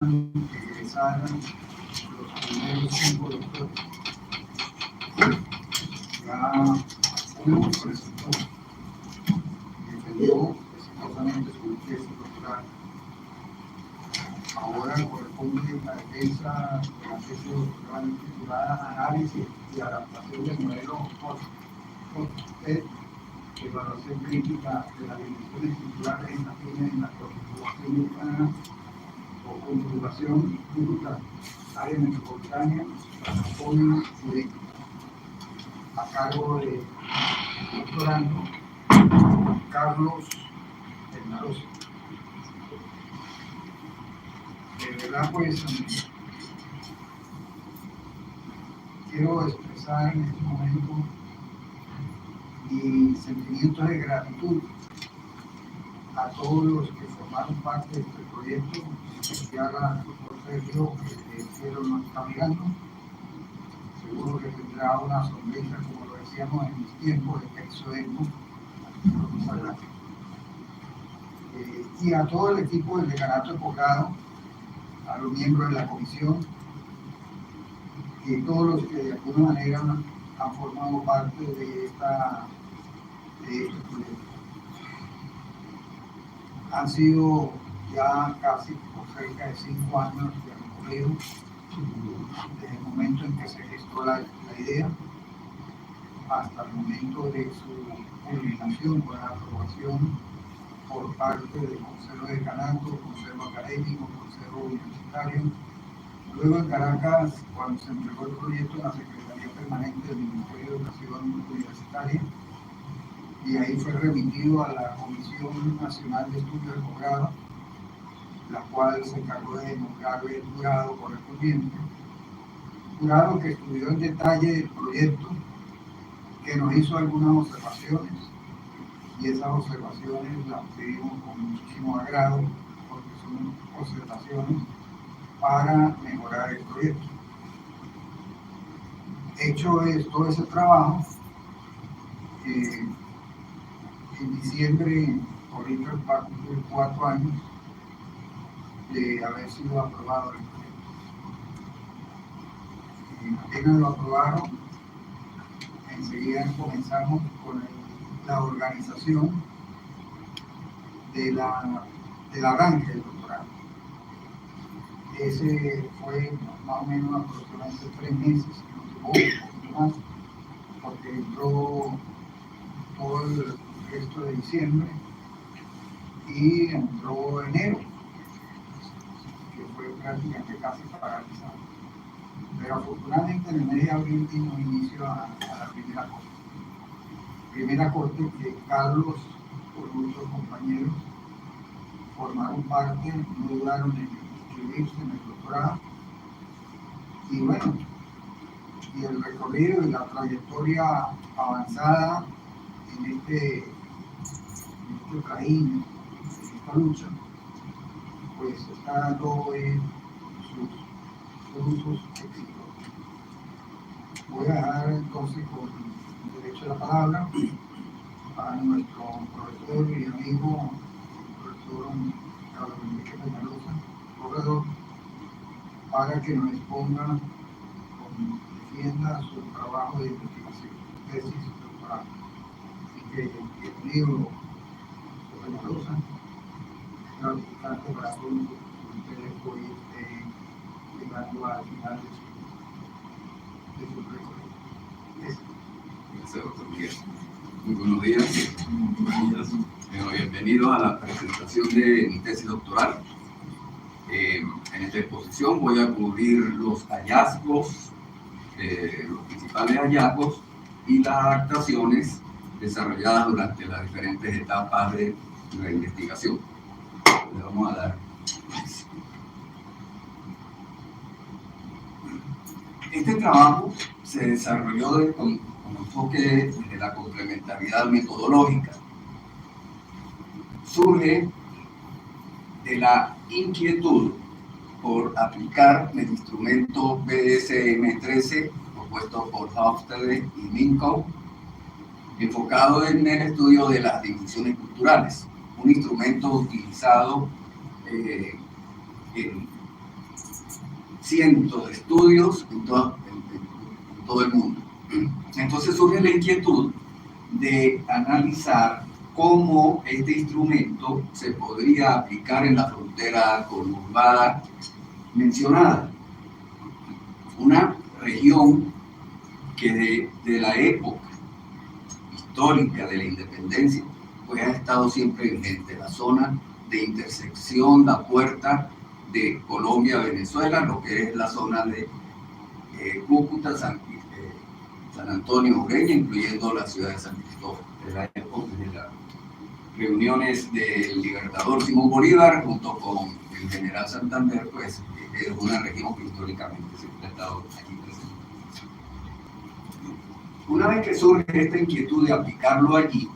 egresaran los primeros 5 doctores. Ya uno presentó y defendió exitosamente su tesis doctoral. Ahora corresponde la defensa de la tesis doctoral titulada Análisis y adaptación del modelo HOT-TED, evaluación crítica de las dimensiones titulares en la configuración urbana o configuración brutal, área metropolitana, transporte jurídico, a cargo de doctorando Carlos Hernández. De verdad, pues, quiero expresar en este momento mi sentimiento de gratitud a todos los que formaron parte de este proyecto, en especial al doctor Sergio, que el cielo nos está mirando. Seguro que tendrá una sonrisa, como lo decíamos en mis tiempos, de exoeco. Muchas gracias. Y a todo el equipo del decanato de posgrado, a los miembros de la comisión, y todos los que de alguna manera han formado parte de este proyecto. Han sido ya casi por cerca de 5 años de recorrido desde el momento en que se gestó la idea hasta el momento de su culminación con la aprobación por parte del Consejo de Decanato, Consejo Académico, Consejo Universitario. Luego en Caracas, cuando se entregó el proyecto en la Secretaría Permanente del Ministerio de Educación Universitaria, y ahí fue remitido a la Comisión Nacional de Estudios del Posgrado, la cual se encargó de nombrar el jurado correspondiente. Jurado que estudió en detalle el proyecto, que nos hizo algunas observaciones, y esas observaciones las pedimos con muchísimo agrado, porque son observaciones para mejorar el proyecto. Hecho todo ese trabajo, en diciembre, ahorita va a cumplir 4 años de haber sido aprobado el proyecto. Apenas lo aprobaron, enseguida comenzamos con la organización del arranque del doctorado. Ese fue más o menos aproximadamente 3 meses, no tuvo un poquito más, porque entró todo el resto de diciembre y entró enero, que fue prácticamente casi paralizado. Pero afortunadamente en el mes de abril dimos inicio a la primera corte. Primera corte que Carlos, con otros compañeros, formaron parte, no dudaron en inscribirse en el doctorado. Y bueno, y el recorrido y la trayectoria avanzada en este trajín, en esta lucha, pues está dando sus frutos exitosos. Voy a dejar entonces con el derecho a la palabra a nuestro profesor y amigo, el profesor Carlos Enrique Peñalosa, corredor, para que nos exponga, defienda su trabajo de investigación, tesis doctoral. Así que bienvenido, profesor Peñalosa, gratificante para todos ustedes hoy llegando al final de su recorrido. Gracias, doctor Miguel. Muy buenos días. Bienvenidos a la presentación de mi tesis doctoral. En esta exposición voy a cubrir los hallazgos, los principales hallazgos y las adaptaciones desarrolladas durante las diferentes etapas de la investigación. Le vamos a dar. Este trabajo se desarrolló con enfoque de la complementariedad metodológica. Surge de la inquietud por aplicar el instrumento BDSM-13 propuesto por Hofstede y Minkow, enfocado en el estudio de las dimensiones culturales, un instrumento utilizado cientos de estudios en todo el mundo. Entonces surge la inquietud de analizar cómo este instrumento se podría aplicar en la frontera conurbada mencionada. Una región que de la época histórica de la independencia pues ha estado siempre vigente, la zona de intersección, la puerta de Colombia-Venezuela, lo que es la zona de Cúcuta, San Antonio, Ureña, incluyendo la ciudad de San Cristóbal, de la época de las reuniones del libertador Simón Bolívar junto con el general Santander, pues es una región que históricamente siempre ha estado aquí presente. Una vez que surge esta inquietud de aplicarlo allí,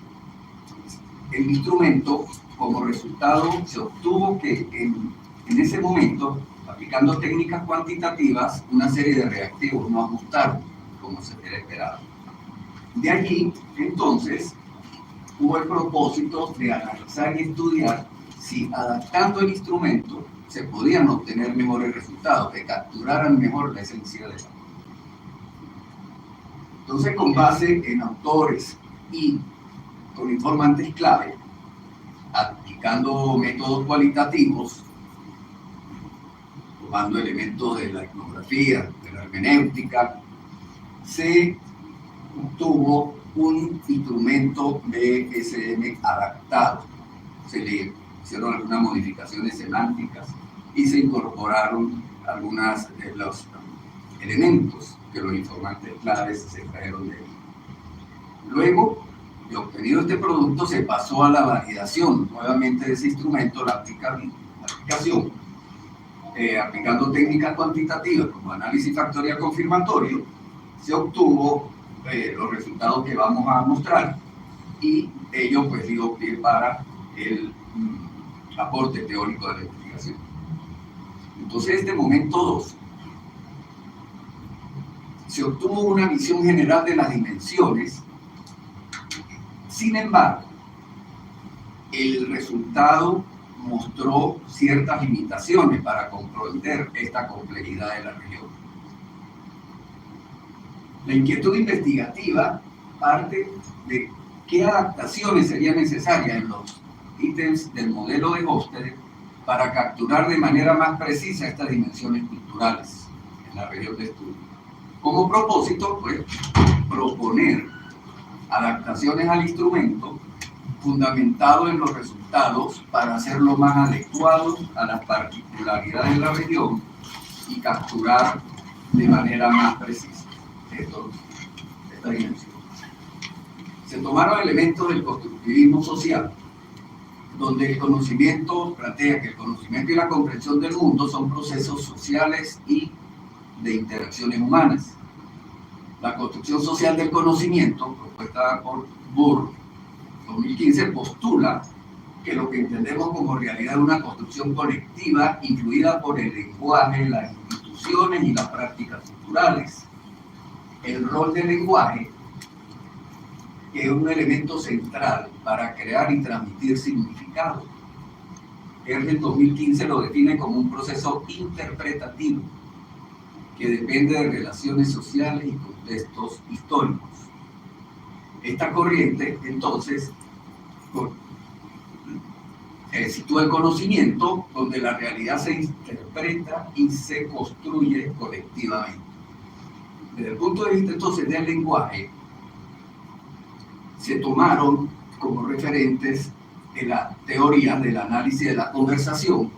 el instrumento, como resultado, se obtuvo que en ese momento, aplicando técnicas cuantitativas, una serie de reactivos no ajustaron como se hubiera esperado. De allí, entonces, hubo el propósito de analizar y estudiar si adaptando el instrumento se podían obtener mejores resultados, que capturaran mejor la esencia de la cosa. Entonces, con base en autores y con informantes clave, aplicando métodos cualitativos, tomando elementos de la etnografía, de la hermenéutica, se obtuvo un instrumento BSM adaptado. Se le hicieron algunas modificaciones semánticas y se incorporaron algunos de los elementos que los informantes claves se trajeron de él. Luego de obtenido este producto, se pasó a la validación nuevamente de ese instrumento, la aplicación, aplicando técnicas cuantitativas como análisis factorial confirmatorio, se obtuvo los resultados que vamos a mostrar y ello pues dio pie para el aporte teórico de la investigación. Entonces, este momento 2 se obtuvo una visión general de las dimensiones. Sin embargo, el resultado mostró ciertas limitaciones para comprender esta complejidad de la región. La inquietud investigativa parte de qué adaptaciones serían necesarias en los ítems del modelo de Hofstede para capturar de manera más precisa estas dimensiones culturales en la región de estudio. Como propósito, pues, proponer adaptaciones al instrumento fundamentado en los resultados para hacerlo más adecuado a las particularidades de la región y capturar de manera más precisa esta dimensión. Se tomaron elementos del constructivismo social, donde el conocimiento plantea que el conocimiento y la comprensión del mundo son procesos sociales y de interacciones humanas. La construcción social del conocimiento, propuesta por Burr, 2015, postula que lo que entendemos como realidad es una construcción colectiva influida por el lenguaje, las instituciones y las prácticas culturales. El rol del lenguaje que es un elemento central para crear y transmitir significado. En 2015 lo define como un proceso interpretativo que depende de relaciones sociales y contextos históricos. Esta corriente, entonces, sitúa el conocimiento donde la realidad se interpreta y se construye colectivamente. Desde el punto de vista, entonces, del lenguaje, se tomaron como referentes de la teoría del análisis de la conversación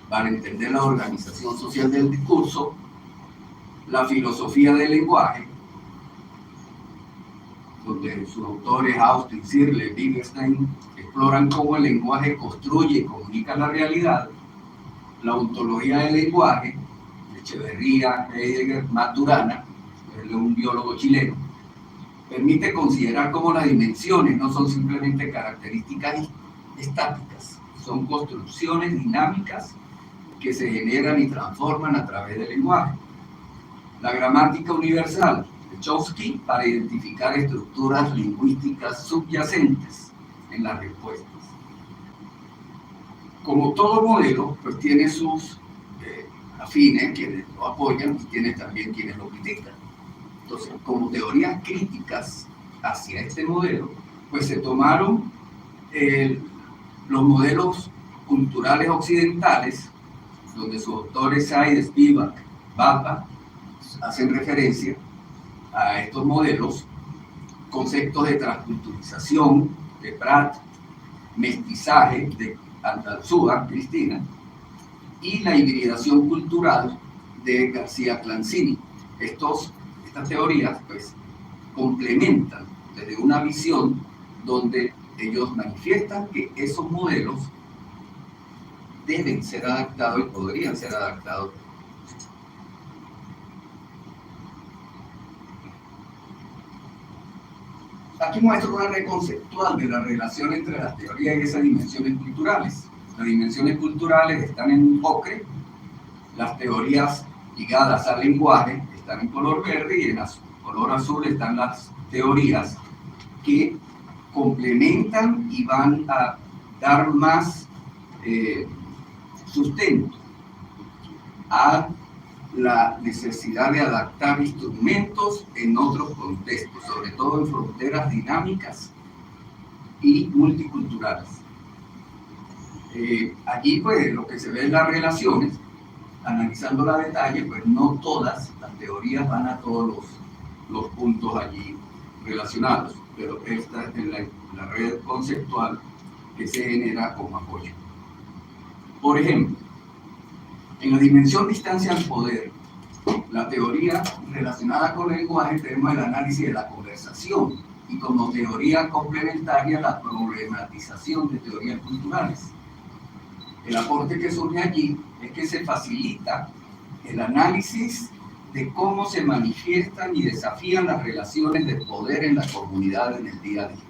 para entender la organización social del discurso, la filosofía del lenguaje, donde sus autores Austin, Searle, Wittgenstein exploran cómo el lenguaje construye y comunica la realidad, la ontología del lenguaje, Echeverría, Heidegger, Maturana, él es un biólogo chileno, permite considerar cómo las dimensiones no son simplemente características estáticas, son construcciones dinámicas que se generan y transforman a través del lenguaje. La gramática universal de Chomsky para identificar estructuras lingüísticas subyacentes en las respuestas. Como todo modelo, pues tiene sus afines, quienes lo apoyan, y tienes también quienes lo critican. Entonces, como teorías críticas hacia este modelo, pues se tomaron los modelos culturales occidentales, donde sus autores Said, Spivak, Baba, hacen referencia a estos modelos, conceptos de transculturización de Pratt, mestizaje de Andalucía, Cristina, y la hibridación cultural de García Clancini. Estas teorías pues complementan desde una visión donde ellos manifiestan que esos modelos deben ser adaptados y podrían ser adaptados. Aquí muestro una red conceptual de la relación entre las teorías y esas dimensiones culturales. Las dimensiones culturales están en un ocre, las teorías ligadas al lenguaje están en color verde y en color azul están las teorías que complementan y van a dar más sustento a la necesidad de adaptar instrumentos en otros contextos, sobre todo en fronteras dinámicas y multiculturales. Allí pues lo que se ve en las relaciones, analizando la detalle, pues no todas las teorías van a todos los puntos allí relacionados, pero esta es la red conceptual que se genera como apoyo. Por ejemplo, en la dimensión distancia al poder, la teoría relacionada con el lenguaje tenemos el análisis de la conversación y como teoría complementaria la problematización de teorías culturales. El aporte que surge allí es que se facilita el análisis de cómo se manifiestan y desafían las relaciones de poder en la comunidad en el día a día.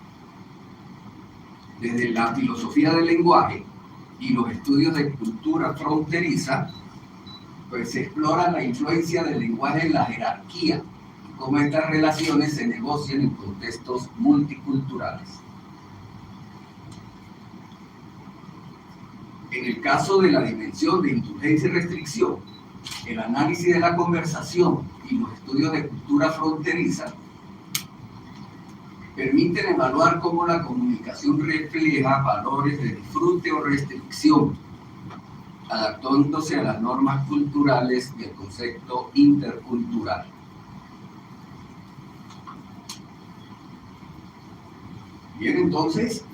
Desde la filosofía del lenguaje y los estudios de cultura fronteriza, pues se explora la influencia del lenguaje en la jerarquía y cómo estas relaciones se negocian en contextos multiculturales. En el caso de la dimensión de indulgencia y restricción, el análisis de la conversación y los estudios de cultura fronteriza permiten evaluar cómo la comunicación refleja valores de disfrute o restricción, adaptándose a las normas culturales del concepto intercultural. Bien, entonces,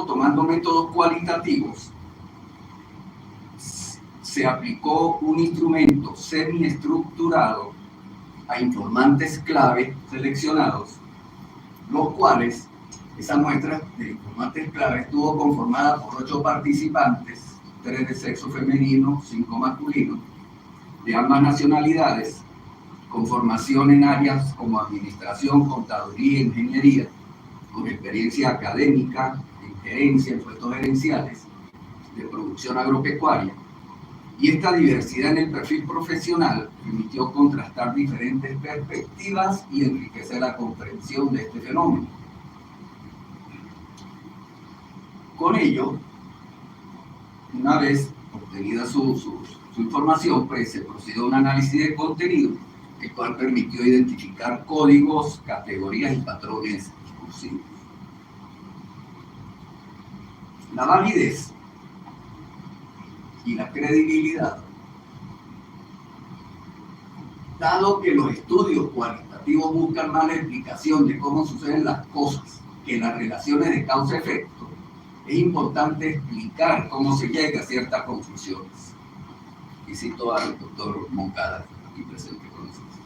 tomando métodos cualitativos, se aplicó un instrumento semiestructurado a informantes clave seleccionados, los cuales, esa muestra de informantes clave estuvo conformada por 8 participantes, 3 de sexo femenino, 5 masculino, de ambas nacionalidades, con formación en áreas como administración, contaduría e ingeniería, con experiencia académica, en gerencia, en puestos gerenciales, de producción agropecuaria. Y esta diversidad en el perfil profesional permitió contrastar diferentes perspectivas y enriquecer la comprensión de este fenómeno. Con ello, una vez obtenida su información, pues se procedió a un análisis de contenido, el cual permitió identificar códigos, categorías y patrones discursivos. La validez y la credibilidad. Dado que los estudios cualitativos buscan más la explicación de cómo suceden las cosas que las relaciones de causa-efecto, es importante explicar cómo se llega a ciertas conclusiones. Y cito al doctor Moncada, aquí presente con nosotros.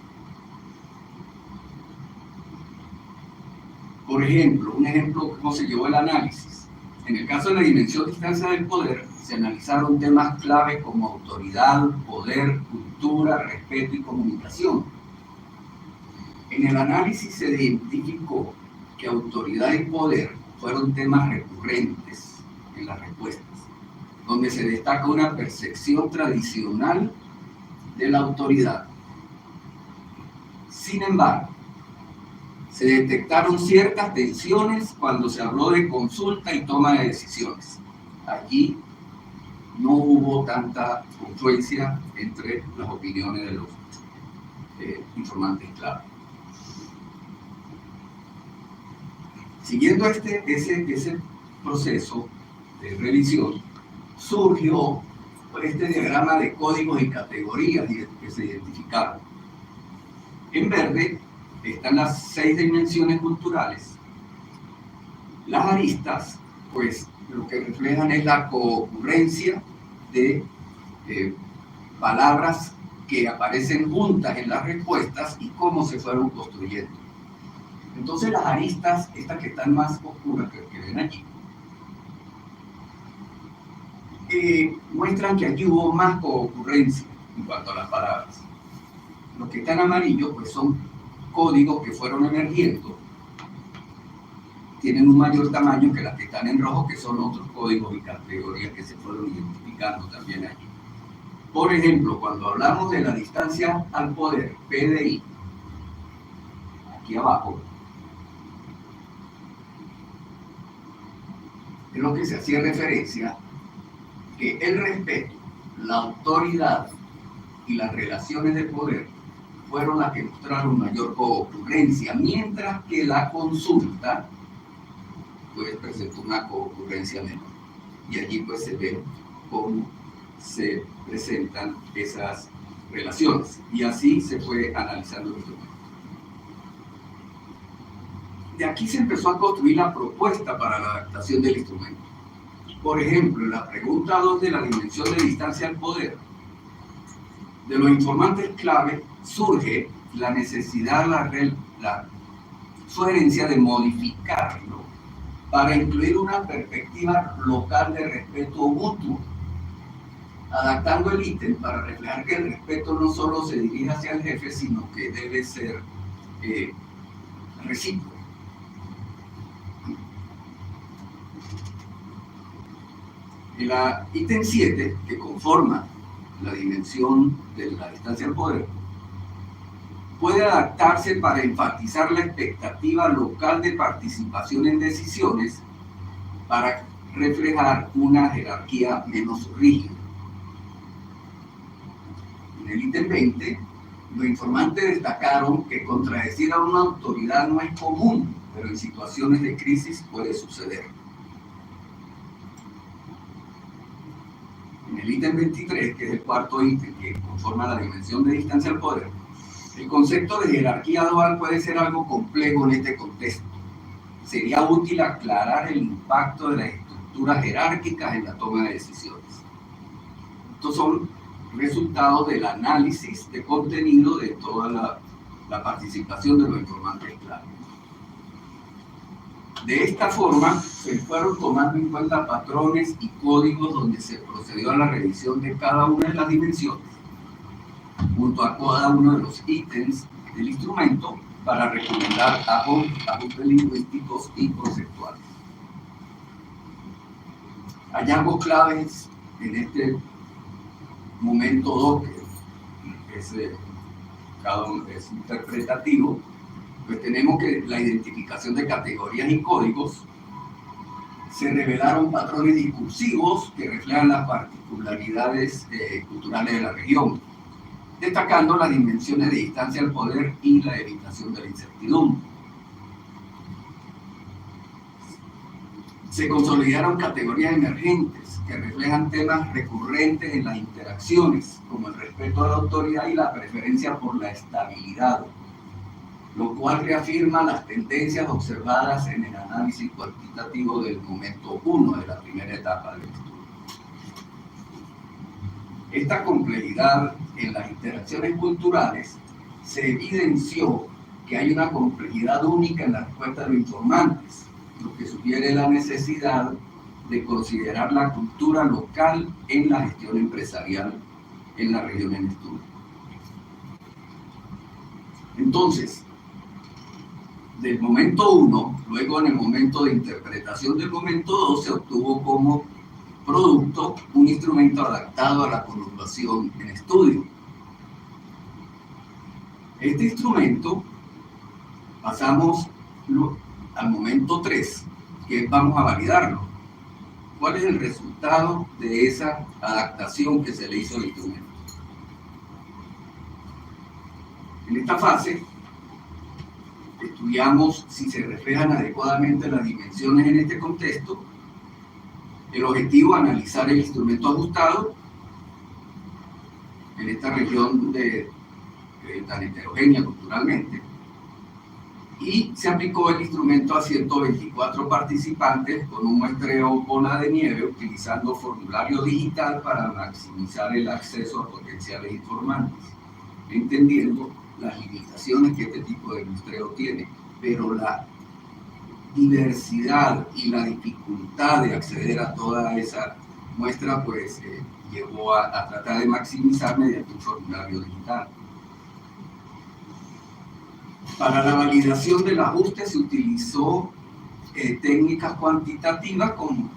Por ejemplo, cómo se llevó el análisis. En el caso de la dimensión distancia del poder, se analizaron temas clave como autoridad, poder, cultura, respeto y comunicación. En el análisis se identificó que autoridad y poder fueron temas recurrentes en las respuestas, donde se destaca una percepción tradicional de la autoridad. Sin embargo, se detectaron ciertas tensiones cuando se habló de consulta y toma de decisiones. Allí no hubo tanta confluencia entre las opiniones de los informantes clave. Siguiendo ese proceso de revisión, surgió este diagrama de códigos y categorías que se identificaron. En verde están las 6 dimensiones culturales. Las aristas, pues, lo que reflejan es la concurrencia de palabras que aparecen juntas en las respuestas y cómo se fueron construyendo. Entonces las aristas, estas que están más oscuras que ven aquí, muestran que aquí hubo más concurrencia en cuanto a las palabras. Los que están amarillos, pues, son códigos que fueron emergiendo, tienen un mayor tamaño que las que están en rojo, que son otros códigos y categorías que se fueron identificando también allí. Por ejemplo, cuando hablamos de la distancia al poder, PDI, aquí abajo, es lo que se hacía referencia, que el respeto, la autoridad y las relaciones de poder fueron las que mostraron mayor concurrencia, mientras que la consulta pues presentó una concurrencia menor. Y allí pues se ve cómo se presentan esas relaciones. Y así se fue analizando el instrumento. De aquí se empezó a construir la propuesta para la adaptación del instrumento. Por ejemplo, en la pregunta 2 de la dimensión de distancia al poder, de los informantes clave surge la necesidad, la sugerencia de modificarlo para incluir una perspectiva local de respeto mutuo, adaptando el ítem para reflejar que el respeto no solo se dirige hacia el jefe, sino que debe ser recíproco. El ítem 7, que conforma la dimensión de la distancia al poder, puede adaptarse para enfatizar la expectativa local de participación en decisiones para reflejar una jerarquía menos rígida. En el ítem 20, los informantes destacaron que contradecir a una autoridad no es común, pero en situaciones de crisis puede suceder. En el ítem 23, que es el cuarto ítem que conforma la dimensión de distancia al poder, el concepto de jerarquía dual puede ser algo complejo en este contexto. Sería útil aclarar el impacto de las estructuras jerárquicas en la toma de decisiones. Estos son resultados del análisis de contenido de toda la participación de los informantes clave. De esta forma, se fueron tomando en cuenta patrones y códigos donde se procedió a la revisión de cada una de las dimensiones, junto a cada uno de los ítems del instrumento, para recomendar ajustes lingüísticos y conceptuales. Hallazgos claves en este momento 2, que es interpretativo, pues tenemos que la identificación de categorías y códigos. Se revelaron patrones discursivos que reflejan las particularidades culturales de la región, destacando las dimensiones de distancia al poder y la evitación de la incertidumbre. Se consolidaron categorías emergentes que reflejan temas recurrentes en las interacciones, como el respeto a la autoridad y la preferencia por la estabilidad, lo cual reafirma las tendencias observadas en el análisis cuantitativo del momento 1 de la primera etapa del estudio. Esta complejidad en las interacciones culturales se evidenció que hay una complejidad única en la respuesta de los informantes, lo que sugiere la necesidad de considerar la cultura local en la gestión empresarial en la región en estudio. Entonces, del momento 1, luego en el momento de interpretación del momento 2, se obtuvo como producto un instrumento adaptado a la conurbación en estudio. Este instrumento pasamos al momento 3, que vamos a validarlo. ¿Cuál es el resultado de esa adaptación que se le hizo al instrumento? En esta fase estudiamos si se reflejan adecuadamente las dimensiones en este contexto. El objetivo es analizar el instrumento ajustado en esta región tan heterogénea culturalmente, y se aplicó el instrumento a 124 participantes con un muestreo bola de nieve utilizando formulario digital para maximizar el acceso a potenciales informantes, entendiendo las limitaciones que este tipo de muestreo tiene, pero la diversidad y la dificultad de acceder a toda esa muestra pues llevó a tratar de maximizar mediante un formulario digital. Para la validación del ajuste se utilizó técnicas cuantitativas con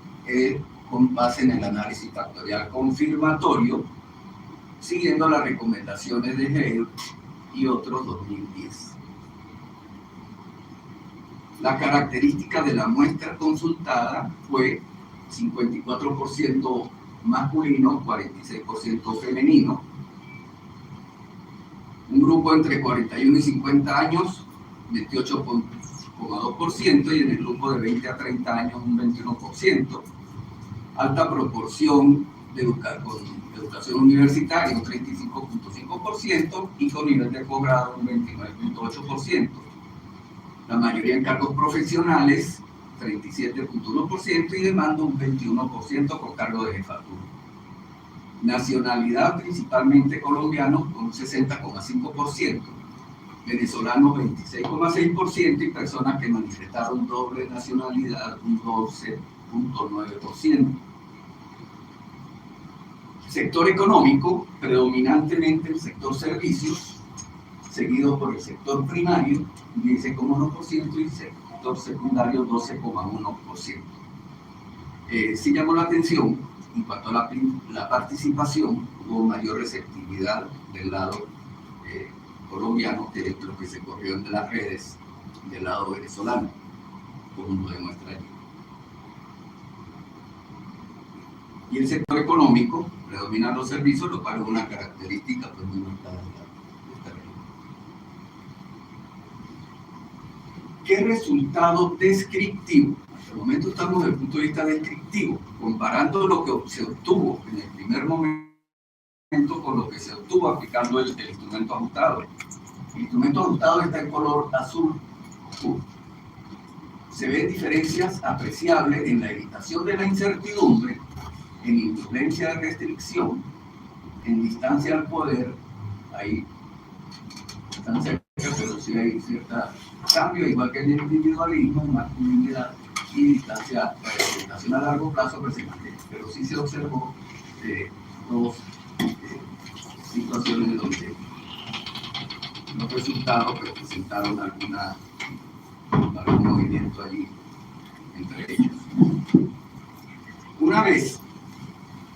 base en el análisis factorial confirmatorio, siguiendo las recomendaciones de Hale y otros 2010. La característica de la muestra consultada fue 54% masculino, 46% femenino. Un grupo entre 41 y 50 años, 28,2%, y en el grupo de 20 a 30 años, un 21%. Alta proporción con educación universitaria, un 35,5%, y con nivel de posgrado, un 29,8%. La mayoría en cargos profesionales, 37,1%, y de mando, un 21% con cargo de jefatura. Nacionalidad principalmente colombianos con un 60,5%, venezolanos 26,6% y personas que manifestaron doble nacionalidad un 12,9%. Sector económico, predominantemente el sector servicios, seguido por el sector primario 10,1% y sector secundario 12,1%. Sí llamó la atención. En cuanto a la participación, hubo mayor receptividad del lado colombiano que de lo que se corrió en las redes del lado venezolano, como lo demuestra allí. Y el sector económico, predominan los servicios, lo cual es una característica pues, muy marcada de esta región. ¿Qué resultado descriptivo? Hasta el momento estamos desde el punto de vista descriptivo, comparando lo que se obtuvo en el primer momento con lo que se obtuvo aplicando el instrumento ajustado. El instrumento ajustado está en color azul oscuro. Se ven diferencias apreciables en la evitación de la incertidumbre, en influencia de restricción, en distancia al poder, ahí están cerca, pero sí hay cierto cambio, igual que en el individualismo, masculinidad y distancia, representación a largo plazo presente, pero sí se observó dos situaciones donde los resultados presentaron algún movimiento allí entre ellos. Una vez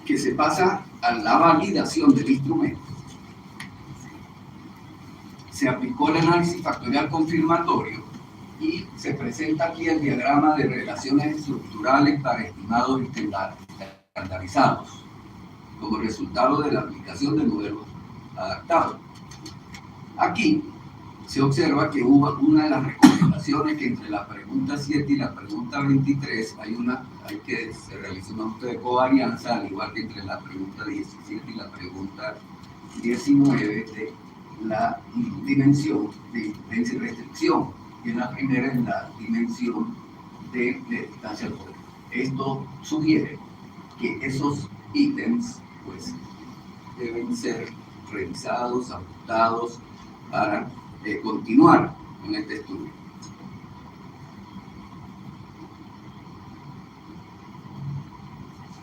que se pasa a la validación del instrumento, se aplicó el análisis factorial confirmatorio y se presenta aquí el diagrama de relaciones estructurales para estimados estandarizados como resultado de la aplicación del modelo adaptado. Aquí se observa que hubo una de las recomendaciones que entre la pregunta 7 y la pregunta 23 hay que se realice un ajuste de covarianza, al igual que entre la pregunta 17 y la pregunta 19 de la dimensión de influencia y restricción, y en la primera es la dimensión de distancia al poder. Esto sugiere que esos ítems pues, deben ser revisados, ajustados para continuar en este estudio.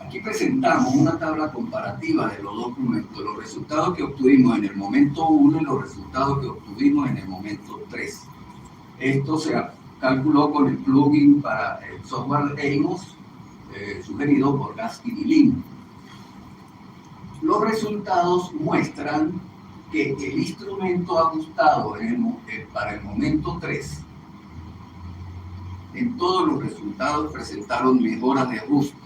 Aquí presentamos una tabla comparativa de los documentos, los resultados que obtuvimos en el momento 1 y los resultados que obtuvimos en el momento 3. Esto se calculó con el plugin para el software Amos, sugerido por Gaskin y Lin. Los resultados muestran que el instrumento ajustado para el momento 3, en todos los resultados presentaron mejoras de ajuste.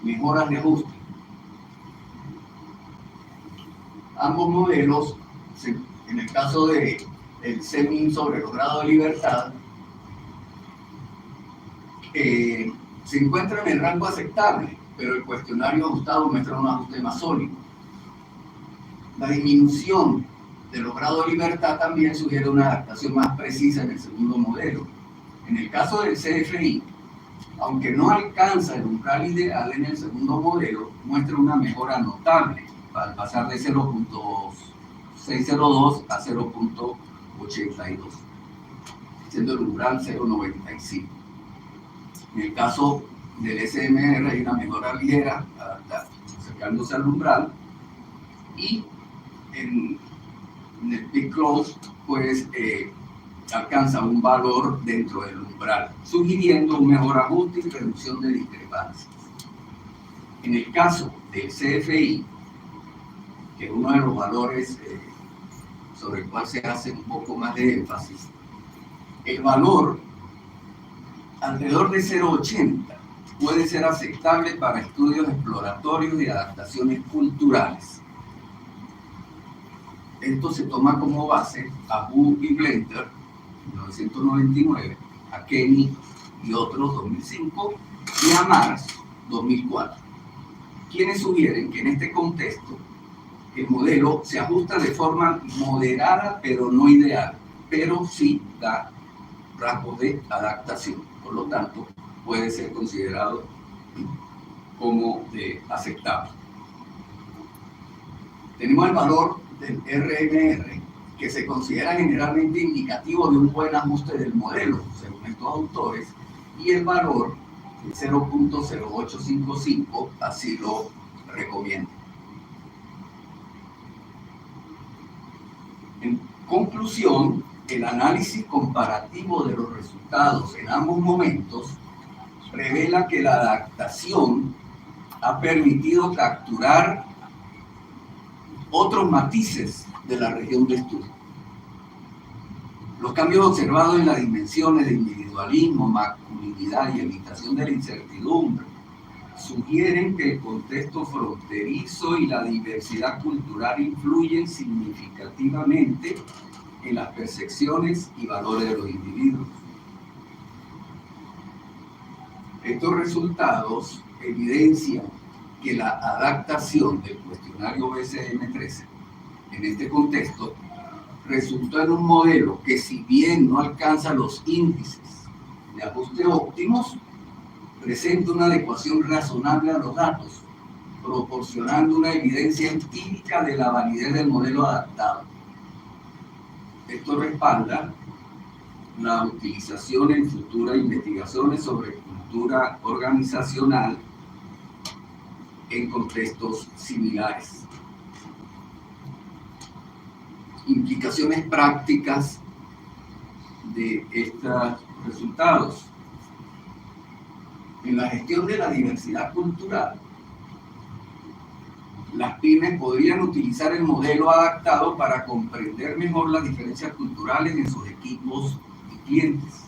mejoras de ajuste. Ambos modelos, en el caso del CEMIN sobre los grados de libertad, se encuentra en el rango aceptable, pero el cuestionario ajustado muestra un ajuste más sólido. La disminución de los grados de libertad también sugiere una adaptación más precisa en el segundo modelo. En el caso del CFI, aunque no alcanza el umbral ideal en el segundo modelo, muestra una mejora notable al pasar de 0.602 a 0.82, siendo el umbral 0.95. En el caso del SMR hay una mejora ligera, acercándose al umbral, y en el Peak Close, pues alcanza un valor dentro del umbral, sugiriendo un mejor ajuste y reducción de discrepancias. En el caso del CFI, que es uno de los valores sobre el cual se hace un poco más de énfasis, el valor alrededor de 0.80 puede ser aceptable para estudios exploratorios y adaptaciones culturales. Esto se toma como base a Wu y Blender, 1999, a Kenny y otros, 2005, y a Mars, 2004, quienes sugieren que en este contexto el modelo se ajusta de forma moderada, pero no ideal, pero sí da rasgos de adaptación. Por lo tanto, puede ser considerado como aceptable. Tenemos el valor del RMR, que se considera generalmente indicativo de un buen ajuste del modelo, según estos autores, y el valor de 0.0855 así lo recomienda. En conclusión, el análisis comparativo de los resultados en ambos momentos revela que la adaptación ha permitido capturar otros matices de la región de estudio. Los cambios observados en las dimensiones de individualismo, masculinidad y evitación de la incertidumbre sugieren que el contexto fronterizo y la diversidad cultural influyen significativamente en las percepciones y valores de los individuos. Estos resultados evidencian que la adaptación del cuestionario BCM-13 en este contexto resultó en un modelo que, si bien no alcanza los índices de ajuste óptimos, presenta una adecuación razonable a los datos, proporcionando una evidencia empírica de la validez del modelo adaptado. Esto respalda la utilización en futuras investigaciones sobre cultura organizacional en contextos similares. Implicaciones prácticas de estos resultados. En la gestión de la diversidad cultural, las pymes podrían utilizar el modelo adaptado para comprender mejor las diferencias culturales en sus equipos y clientes.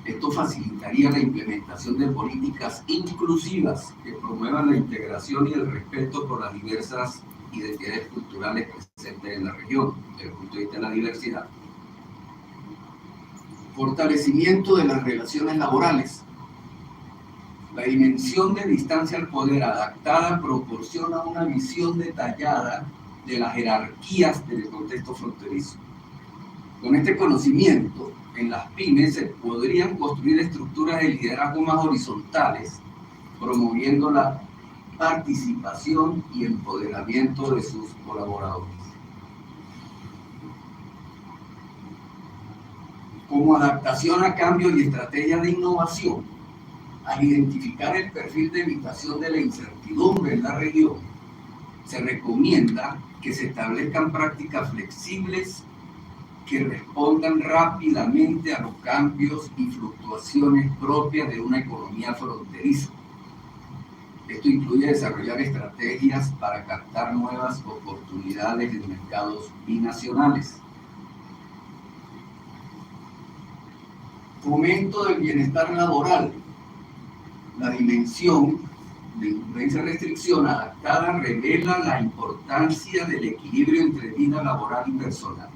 Esto facilitaría la implementación de políticas inclusivas que promuevan la integración y el respeto por las diversas identidades culturales presentes en la región, desde el punto de vista de la diversidad. Fortalecimiento de las relaciones laborales. La dimensión de distancia al poder adaptada proporciona una visión detallada de las jerarquías del contexto fronterizo. Con este conocimiento, en las pymes se podrían construir estructuras de liderazgo más horizontales, promoviendo la participación y empoderamiento de sus colaboradores. Como adaptación a cambios y estrategias de innovación, al identificar el perfil de evitación de la incertidumbre en la región, se recomienda que se establezcan prácticas flexibles que respondan rápidamente a los cambios y fluctuaciones propias de una economía fronteriza. Esto incluye desarrollar estrategias para captar nuevas oportunidades en mercados binacionales. Fomento del bienestar laboral. La dimensión de indulgencia-restricción adaptada revela la importancia del equilibrio entre vida laboral y personal.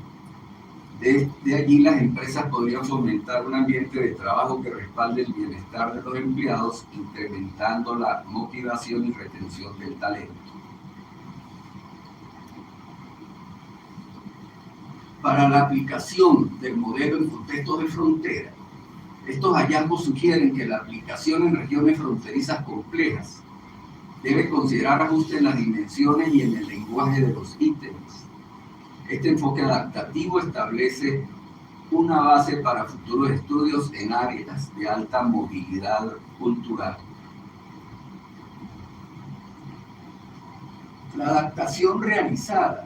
Desde allí las empresas podrían fomentar un ambiente de trabajo que respalde el bienestar de los empleados, incrementando la motivación y retención del talento. Para la aplicación del modelo en contextos de frontera, estos hallazgos sugieren que la aplicación en regiones fronterizas complejas debe considerar ajustes en las dimensiones y en el lenguaje de los ítems. Este enfoque adaptativo establece una base para futuros estudios en áreas de alta movilidad cultural. La adaptación realizada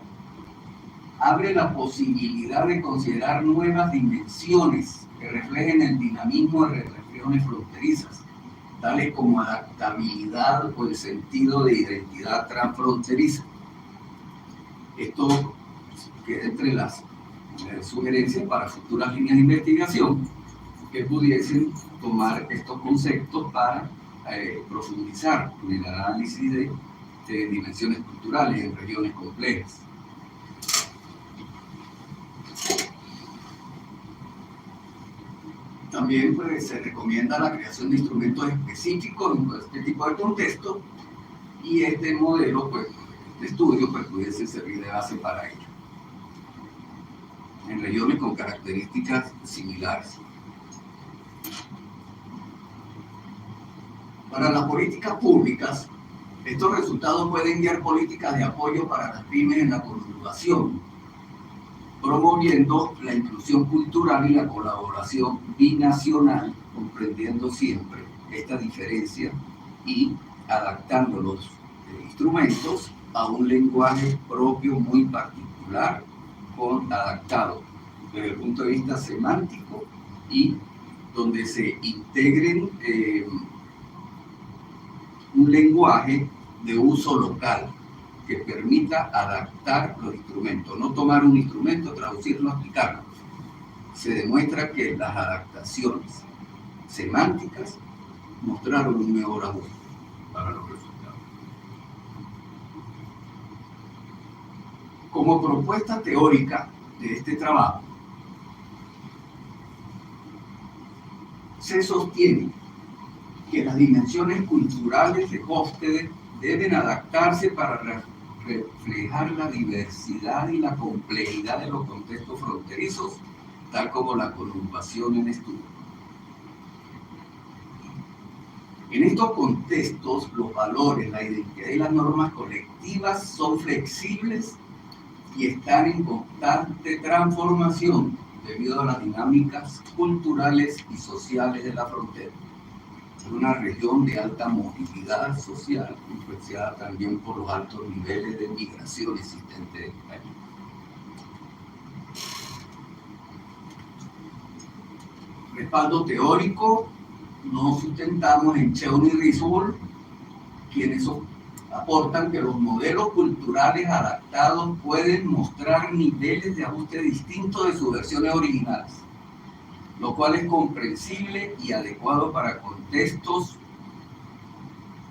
abre la posibilidad de considerar nuevas dimensiones que reflejen el dinamismo de las regiones fronterizas, tales como adaptabilidad o el sentido de identidad transfronteriza. Esto queda entre las sugerencias para futuras líneas de investigación que pudiesen tomar estos conceptos para profundizar en el análisis de dimensiones culturales en regiones complejas. También pues, se recomienda la creación de instrumentos específicos en este tipo de contexto, y este modelo, pues, de estudio, pues, pudiese servir de base para ello en regiones con características similares. Para las políticas públicas, estos resultados pueden guiar políticas de apoyo para las pymes en la conurbación, promoviendo la inclusión cultural y la colaboración binacional, comprendiendo siempre esta diferencia y adaptando los instrumentos a un lenguaje propio muy particular, adaptado desde el punto de vista semántico y donde se integren un lenguaje de uso local que permita adaptar los instrumentos, no tomar un instrumento, traducirlo, aplicarlo. Se demuestra que las adaptaciones semánticas mostraron un mejor ajuste para los resultados. Como propuesta teórica de este trabajo, se sostiene que las dimensiones culturales de Hofstede deben adaptarse para reflejar la diversidad y la complejidad de los contextos fronterizos, tal como la conurbación en estudio. En estos contextos, los valores, la identidad y las normas colectivas son flexibles y están en constante transformación debido a las dinámicas culturales y sociales de la frontera. Es una región de alta movilidad social, influenciada también por los altos niveles de migración existentes allí. Respaldo teórico: nos sustentamos en Cheung y Risol, quienes aportan que los modelos culturales adaptados pueden mostrar niveles de ajuste distintos de sus versiones originales, lo cual es comprensible y adecuado para contextos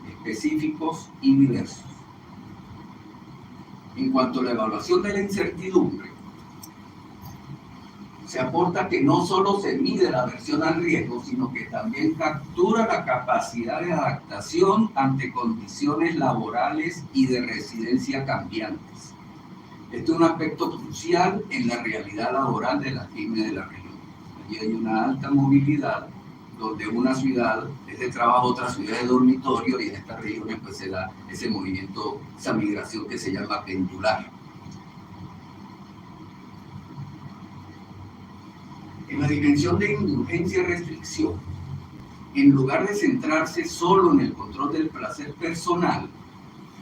específicos y diversos. En cuanto a la evaluación de la incertidumbre, se aporta que no solo se mide la aversión al riesgo, sino que también captura la capacidad de adaptación ante condiciones laborales y de residencia cambiantes. Este es un aspecto crucial en la realidad laboral de las pymes de la región. Allí hay una alta movilidad, donde una ciudad es de trabajo, otra ciudad de dormitorio, y en estas regiones pues se da ese movimiento, esa migración que se llama pendular. En la dimensión de indulgencia y restricción, en lugar de centrarse solo en el control del placer personal,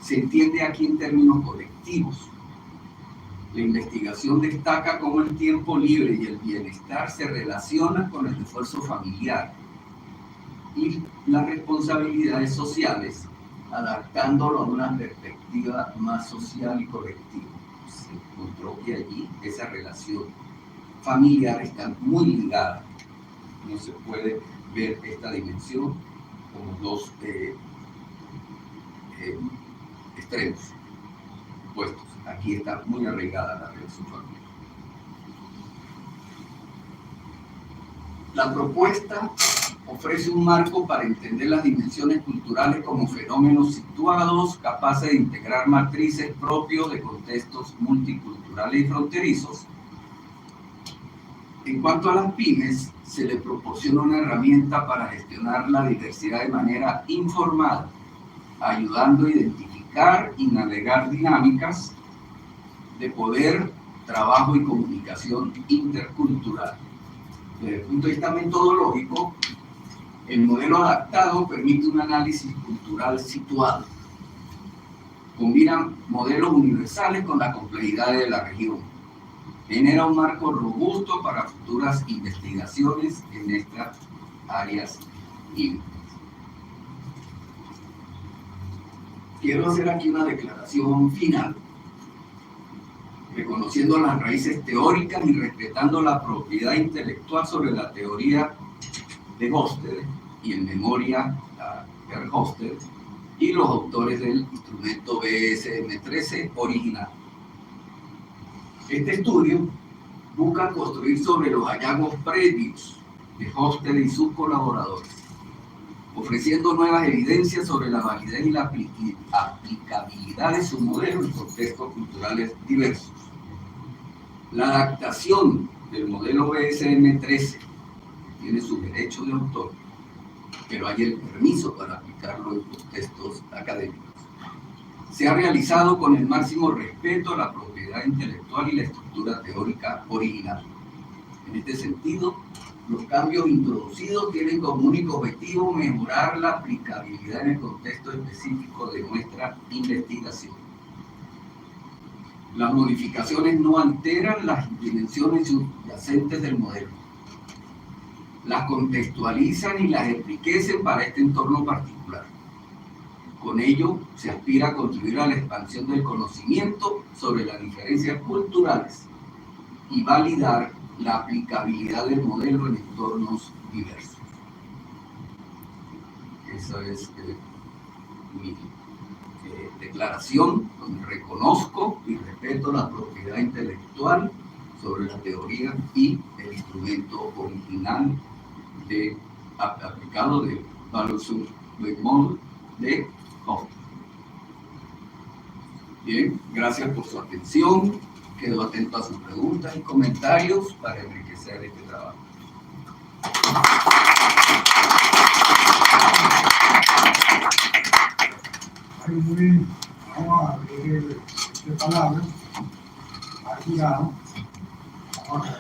se entiende aquí en términos colectivos. La investigación destaca cómo el tiempo libre y el bienestar se relacionan con el esfuerzo familiar y las responsabilidades sociales, adaptándolo a una perspectiva más social y colectiva. Se encontró que allí esa relación familiar está muy ligada. No se puede ver esta dimensión como dos extremos opuestos. Aquí está muy arraigada la relación familiar. La propuesta ofrece un marco para entender las dimensiones culturales como fenómenos situados, capaces de integrar matrices propios de contextos multiculturales y fronterizos. En cuanto a las pymes, se le proporciona una herramienta para gestionar la diversidad de manera informada, ayudando a identificar y navegar dinámicas de poder, trabajo y comunicación intercultural. Desde el punto de vista metodológico, el modelo adaptado permite un análisis cultural situado. Combina modelos universales con las complejidades de la región. Genera un marco robusto para futuras investigaciones en estas áreas límites. Quiero hacer aquí una declaración final, reconociendo las raíces teóricas y respetando la propiedad intelectual sobre la teoría de Hofstede y en memoria a Hofstede y los autores del instrumento BSM-13 original. Este estudio busca construir sobre los hallazgos previos de Hofstede y sus colaboradores, ofreciendo nuevas evidencias sobre la validez y la aplicabilidad de su modelo en contextos culturales diversos. La adaptación del modelo BSM-13 tiene su derecho de autor, pero hay el permiso para aplicarlo en contextos académicos. Se ha realizado con el máximo respeto a la propiedad intelectual y la estructura teórica original. En este sentido, los cambios introducidos tienen como único objetivo mejorar la aplicabilidad en el contexto específico de nuestra investigación. Las modificaciones no alteran las dimensiones subyacentes del modelo. Las contextualizan y las enriquecen para este entorno particular. Con ello, se aspira a contribuir a la expansión del conocimiento sobre las diferencias culturales y validar la aplicabilidad del modelo en entornos diversos. Esa es mi declaración, donde reconozco y respeto la propiedad intelectual sobre la teoría y el instrumento original aplicado de Vallorsson-Wegmund de Hofstede. Bien, gracias por su atención. Quedo atento a sus preguntas y comentarios para enriquecer este trabajo. Muy bien, vamos a abrir de palabras al jurado. Vamos a